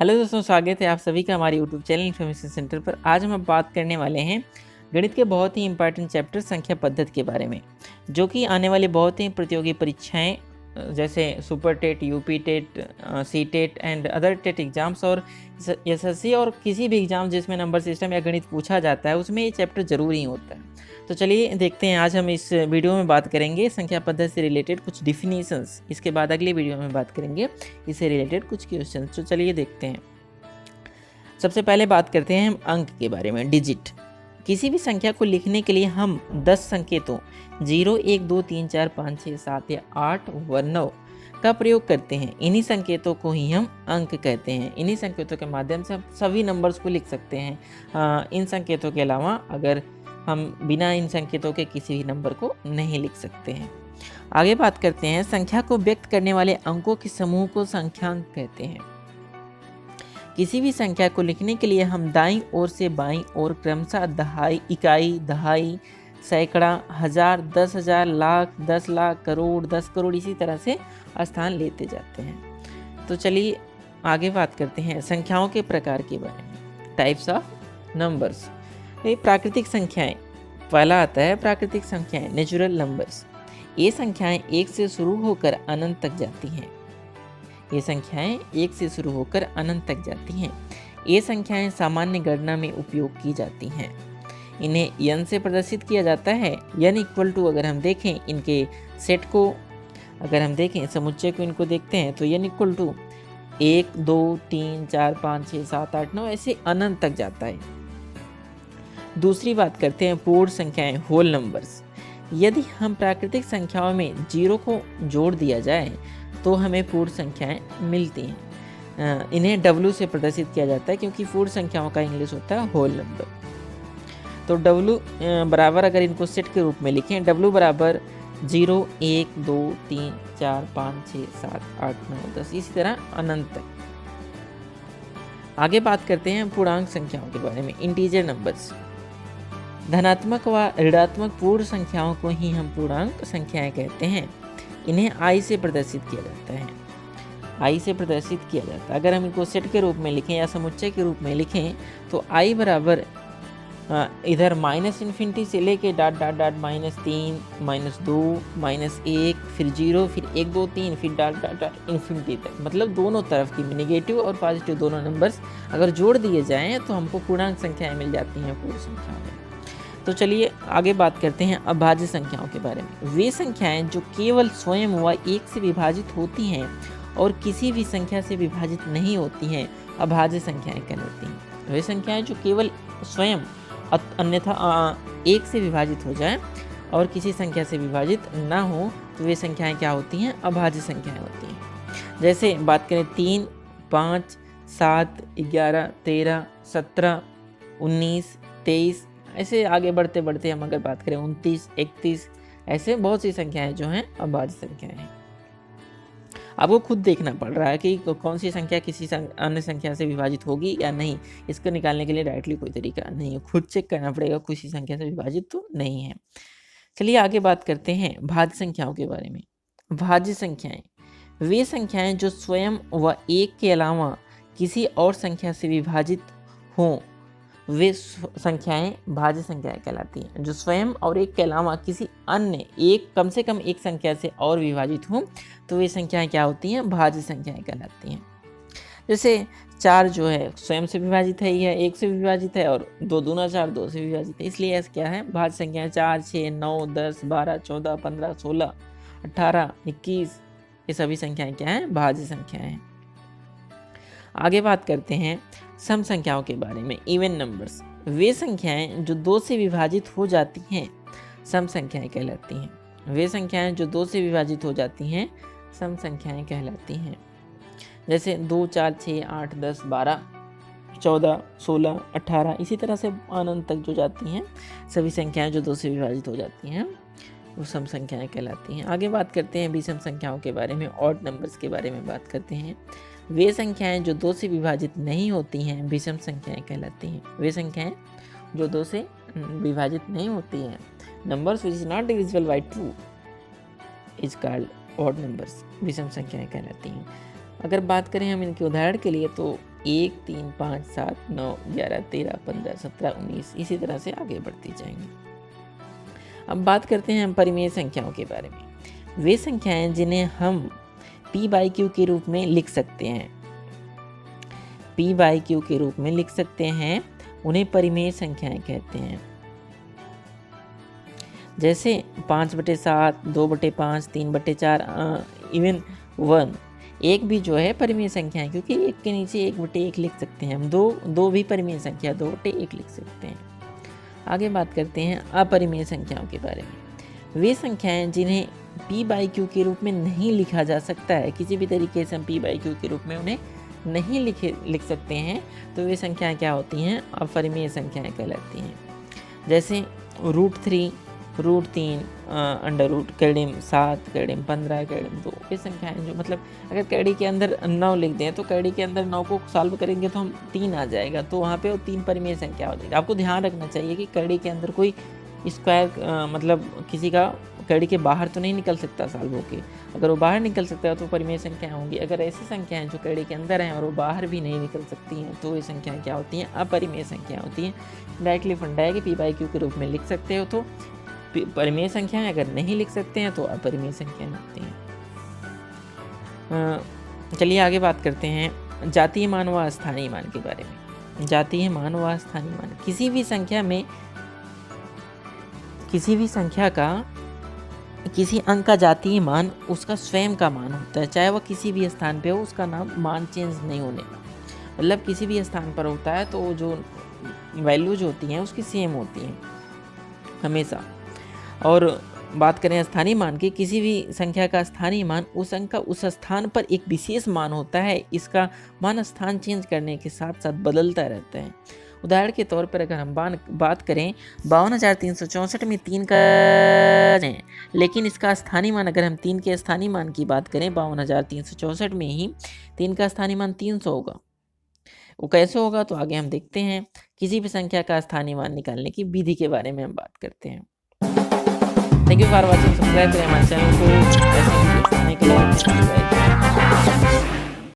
Hello दोस्तों, स्वागत है आप सभी का हमारे यूट्यूब चैनल इन्फॉर्मेशन सेंटर पर। आज हम बात करने वाले हैं गणित के बहुत ही इंपॉर्टेंट चैप्टर संख्या पद्धति के बारे में, जो कि आने वाली बहुत ही प्रतियोगी परीक्षाएं जैसे super TET, UP TET, C TET and other TET exams और एसएससी और किसी भी एग्जाम जिसमें नंबर सिस्टम या गणित पूछा जाता है उसमें ये चैप्टर जरूरी ही होता है। तो चलिए देखते हैं, आज हम इस वीडियो में बात करेंगे संख्या पद्धति से रिलेटेड कुछ डिफिनीशंस। इसके बाद अगली वीडियो में बात करेंगे इससे रिलेटेड कुछ क्वेश्चन। तो चलिए देखते हैं। सबसे पहले बात करते हैं हम अंक के बारे में, डिजिट। किसी भी संख्या को लिखने के लिए हम 10 संकेतों 0, 1, 2, 3, 4, 5, 6, 7 या 8 व 9 का प्रयोग करते हैं। इन्हीं संकेतों को ही हम अंक कहते हैं। इन्हीं संकेतों के माध्यम से हम सभी नंबर्स को लिख सकते हैं। इन संकेतों के अलावा अगर हम बिना इन संकेतों के किसी भी नंबर को नहीं लिख सकते हैं। आगे बात करते हैं, संख्या को व्यक्त करने वाले अंकों के समूह को संख्यांक कहते हैं। किसी भी संख्या को लिखने के लिए हम दाईं ओर से बाईं ओर क्रमशः दहाई, इकाई, दहाई, सैकड़ा, हजार, 10,000, लाख, 10 लाख, करोड़, 10 करोड़, इसी तरह से स्थान लेते जाते हैं। तो चलिए आगे बात करते हैं संख्याओं के प्रकार के बारे में, टाइप्स ऑफ नंबर्स। ये प्राकृतिक संख्याएं, पहला आता है प्राकृतिक संख्याएं, नेचुरल नंबर्स। ये संख्याएं 1 से शुरू होकर अनंत तक जाती हैं। ये संख्याएं 1 से शुरू होकर अनंत तक जाती हैं। ये संख्याएं सामान्य गणना में उपयोग की जाती हैं। इन्हें n से प्रदर्शित किया जाता है। n इक्वल टू, अगर हम देखें इनके सेट को, अगर हम देखें समुच्चय को, इनको देखते हैं तो n इक्वल टू 1, 2, 3, 4, 5, 6, 7, 8, 9 ऐसे अनंत तक जाता है। दूसरी बात करते हैं पूर्ण संख्याएं, होल नंबर्स। यदि हम प्राकृतिक संख्याओं में 0 को जोड़ दिया जाए तो हमें पूर्ण संख्याएं मिलती हैं। इन्हें W से प्रदर्शित किया जाता है क्योंकि पूर्ण संख्याओं का इंग्लिश होता है होल नंबर। तो W बराबर, अगर इनको सेट के रूप में लिखें, W बराबर 0, 1, 2, 3, 4, 5, 6, 7, 8, 9, 10, इसी तरह अनंत तक। आगे बात करते हैं पूर्णांक संख्याओं के बारे में, इंटीजर नंबर्स। धनात्मक व ऋणात्मक पूर्ण संख्याओं को ही हम पूर्णांक संख्याएं कहते हैं। इन्हें I से प्रदर्शित किया जाता है। I से प्रदर्शित किया जाता है। अगर हम इनको सेट के रूप में लिखें या समुच्चय के रूप में लिखें तो I बराबर इधर -∞ से लेके डॉट डॉट डॉट -3, -2, -1, फिर 0, फिर 1, 2, 3, फिर डॉट डॉट डॉट इन्फिनिटी तक। मतलब दोनों तरफ की नेगेटिव और पॉजिटिव दोनों नंबर्स अगर जोड़ दिए जाएं तो हमको पूर्णांक संख्याएं मिल जाती हैं पूर्ण संख्याओं में। तो चलिए आगे बात करते हैं अभाज्य संख्याओं के बारे में। वे संख्याएं जो केवल स्वयं व 1 से विभाजित होती हैं और किसी भी संख्या से विभाजित नहीं होती हैं, अभाज्य संख्याएं कहलाती हैं। वे संख्याएं जो केवल स्वयं अन्यथा 1 से विभाजित हो जाए और किसी संख्या से विभाजित ना हो तो वे संख्याएं क्या होती हैं? अभाज्य संख्याएं होती हैं। जैसे बात करें 3, 5, 7, 11, 13, 17, 19, 23, ऐसे आगे बढ़ते बढ़ते हम अगर बात करें 29, 31, ऐसे बहुत सी संख्याएं जो हैं अभाज्य संख्याएं हैं। आपको खुद देखना पड़ रहा है कि कौन सी संख्या किसी अन्य संख्या से विभाजित होगी या नहीं। इसको निकालने के लिए डायरेक्टली कोई तरीका नहीं है, खुद चेक करना पड़ेगा किसी संख्या से विभाजित तो नहीं है। चलिए आगे बात करते हैं भाज्य संख्याओं के बारे में। भाज्य संख्याएं वे संख्याएं जो स्वयं व 1 के अलावा किसी और संख्या से विभाजित हों, वे संख्याएं भाज्य संख्याएं कहलाती हैं। जो स्वयं और 1 के अलावा किसी अन्य कम से कम एक संख्या से और विभाजित हों तो वे संख्याएं क्या होती हैं? भाज्य संख्याएं कहलाती हैं। जैसे 4 जो है स्वयं से विभाजित है, यह 1 से विभाजित है, और 2 दूना 4 2 से विभाजित है, इसलिए ऐसा क्या है? भाज्य संख्याएं। 4, 6, 9, 10, 12, 14, 15, 16, 18, 21, ये सभी संख्याएं क्या हैं? भाज्य संख्याएं हैं। आगे बात करते हैं सम संख्याओं के बारे में, इवन नंबर्स। वे संख्याएं जो 2 से विभाजित हो जाती हैं सम संख्याएं कहलाती हैं। वे संख्याएं जो 2 से विभाजित हो जाती हैं सम संख्याएं कहलाती हैं। जैसे 2, 4, 6, 8, 10, 12, 14, 16, 18, इसी तरह से अनंत तक जो जाती हैं सभी संख्याएं जो 2 से विभाजित हो जाती हैं वो सम संख्याएं कहलाती हैं। आगे बात करते हैं विषम संख्याओं के बारे में, ऑड नंबर्स के बारे में बात करते हैं। वे संख्याएं जो 2 से विभाजित नहीं होती हैं विषम संख्याएं कहलाती हैं। वे संख्याएं जो 2 से विभाजित नहीं होती हैं, numbers which is not divisible by 2 is called odd numbers, विषम संख्याएं कहलाती हैं। अगर बात करें हम इनके उदाहरण के लिए तो 1 3 5 7 9 11 13 15 17 19 इसी तरह से आगे बढ़ती जाएंगी। अब बात करते हैं हम परिमेय संख्याओं के बारे में। वे संख्याएं जिन्हें हम p/q के रूप में लिख सकते हैं, p/q के रूप में लिख सकते हैं, उन्हें परिमेय संख्याएं कहते हैं। जैसे 5/7, 2/5, 3/4, इवन 1, एक भी जो है परिमेय संख्या है, क्योंकि एक के नीचे 1/1 लिख सकते हैं हम। दो भी परिमेय संख्या 2/1 लिख सकते हैं। आगे बात करते हैं अपरिमेय संख्याओं के बारे में। वे संख्याएं जिन्हें p/q के रूप में नहीं लिखा जा सकता है, किसी भी तरीके से हम p/q के रूप में उन्हें नहीं लिख सकते हैं, तो वे संख्याएं क्या होती हैं? अपरिमेय संख्याएं कहलाती हैं। जैसे √3, √3, अंडर रूट, कड़िम 7, कड़िम 15, कड़िम 2, ये संख्याएं जो मतलब अगर कड़ी के अंदर 9 लिख दें तो कड़ी के अंदर 9 को सॉल्व करेंगे तो हम 3 आ जाएगा, तो वहाँ पे वो 3 परिमेय संख्या हो जाएगी। आपको ध्यान रखना चाहिए कि कड़ी के अंदर कोई स्क्वायर मतलब किसी का कड़ी के बाहर तो नहीं निकल सकता सॉल्व होके। अगर वो बाहर निकल सकता है तो परिमेय संख्याएं होंगी। अगर ऐसी संख्याएं जो कड़ी के अंदर हैं और वो बाहर भी नहीं निकल सकती हैं तो ये संख्याएं क्या होती हैं? अपरिमेय संख्याएं होती हैं। डायरेक्टली फंडा है कि p/q के रूप में लिख सकते हो तो परिमेय संख्याएं, अगर नहीं लिख सकते हैं तो अपरिमेय संख्याएं होती हैं। चलिए आगे बात करते हैं जातीय मान व स्थानीय मान के बारे में। जातीय मान व स्थानीय मान, किसी भी संख्या का किसी अंक का जातीय मान उसका स्वयं का मान होता है, चाहे वह किसी भी स्थान पे हो, उसका नाम मान चेंज नहीं होने का। मतलब किसी भी स्थान पर होता है तो जो वैल्यू जो होती हैं उसकी सेम होती हैं हमेशा। और बात करें स्थानीय मान की, किसी भी संख्या का स्थानीय मान उस अंक का उस स्थान पर एक विशेष मान होता है। इसका मान स्थान चेंज करने के साथ साथ बदलता रहता है। उदाहरण के तौर पर अगर हम बात करें 52,364 में 3 का है, लेकिन इसका स्थानीय मान अगर हम 3 के स्थानीय मान की बात करें 52,364 में ही 3 का स्थानीय मान 300 होगा। वो कैसे होगा तो आगे हम देखते हैं। किसी भी संख्या का स्थानीय मान निकालने की विधि के बारे में हम बात करते हैं। Thank you for watching. Subscribe करें हमारे चैनल को ऐसे वीडियो देखने के लिए।